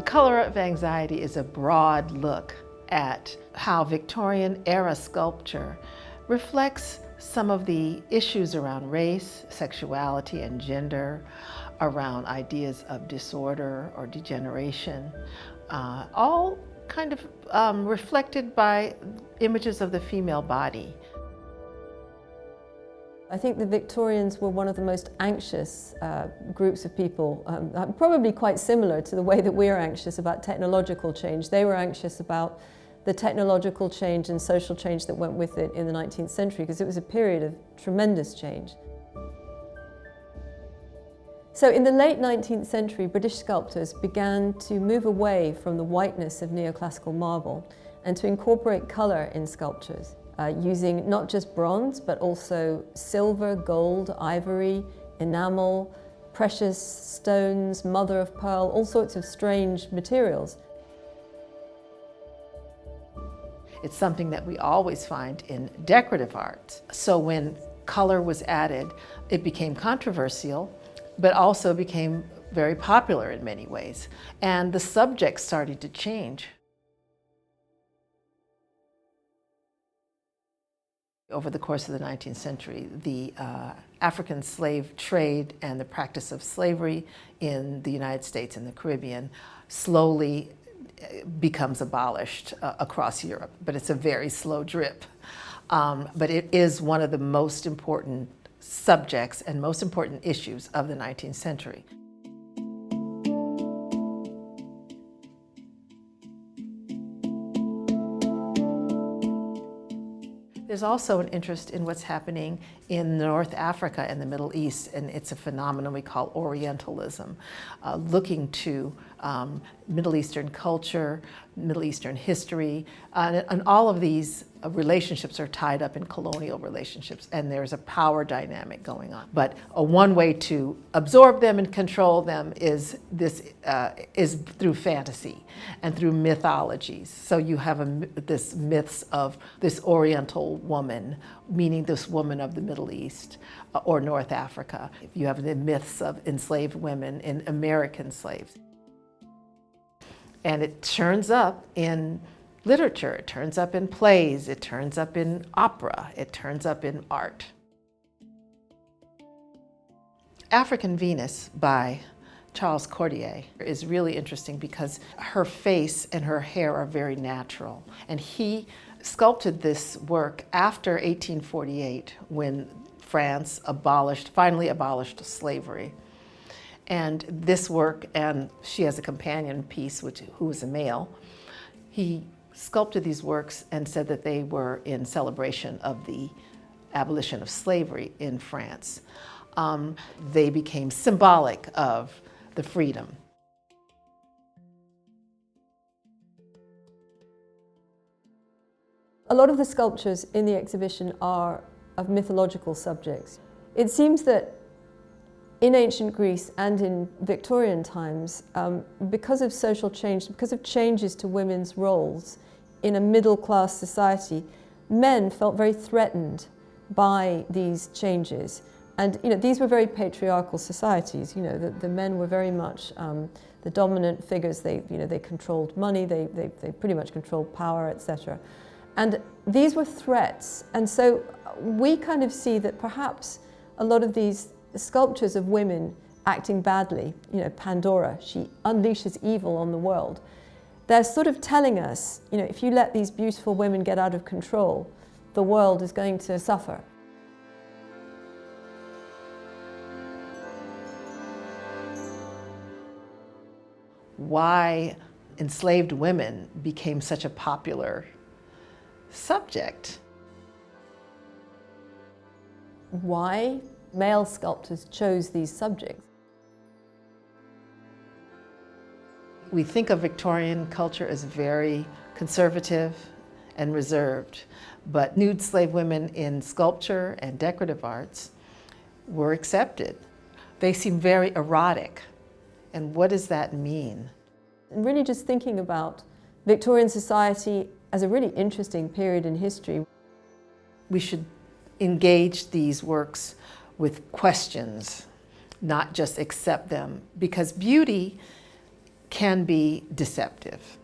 The Color of Anxiety is a broad look at how Victorian era sculpture reflects some of the issues around race, sexuality, and gender, around ideas of disorder or degeneration, all kind of reflected by images of the female body. I think the Victorians were one of the most anxious groups of people, probably quite similar to the way that we're anxious about technological change. They were anxious about the technological change and social change that went with it in the 19th century, because it was a period of tremendous change. So in the late 19th century, British sculptors began to move away from the whiteness of neoclassical marble and to incorporate colour in sculptures. Using not just bronze, but also silver, gold, ivory, enamel, precious stones, mother of pearl, all sorts of strange materials. It's something that we always find in decorative art. So when color was added, it became controversial, but also became very popular in many ways. And the subjects started to change. Over the course of the 19th century, the African slave trade and the practice of slavery in the United States and the Caribbean slowly becomes abolished across Europe, but it's a very slow drip. But it is one of the most important subjects and most important issues of the 19th century. There's also an interest in what's happening in North Africa and the Middle East, and it's a phenomenon we call Orientalism, looking to Middle Eastern culture, Middle Eastern history, and all of these relationships are tied up in colonial relationships, and there's a power dynamic going on. But one way to absorb them and control them is through fantasy and through mythologies. So you have this myths of this Oriental woman, meaning this woman of the Middle East or North Africa. You have the myths of enslaved women and American slaves. And it turns up in literature, it turns up in plays, it turns up in opera, it turns up in art. African Venus by Charles Cordier is really interesting because her face and her hair are very natural. And he sculpted this work after 1848, when France finally abolished slavery. And this work, and she has a companion piece, who was a male, he sculpted these works and said that they were in celebration of the abolition of slavery in France. They became symbolic of the freedom. A lot of the sculptures in the exhibition are of mythological subjects. It seems that in ancient Greece and in Victorian times, because of social change, because of changes to women's roles in a middle-class society, men felt very threatened by these changes. And these were very patriarchal societies. The men were very much the dominant figures. They controlled money. They pretty much controlled power, etc. And these were threats. And so we kind of see that perhaps a lot of these sculptures of women acting badly, Pandora, she unleashes evil on the world. They're sort of telling us, if you let these beautiful women get out of control, the world is going to suffer. Why enslaved women became such a popular subject. Why male sculptors chose these subjects. We think of Victorian culture as very conservative and reserved, but nude slave women in sculpture and decorative arts were accepted. They seem very erotic. And what does that mean? And really just thinking about Victorian society as a really interesting period in history. We should engage these works with questions, not just accept them, because beauty can be deceptive.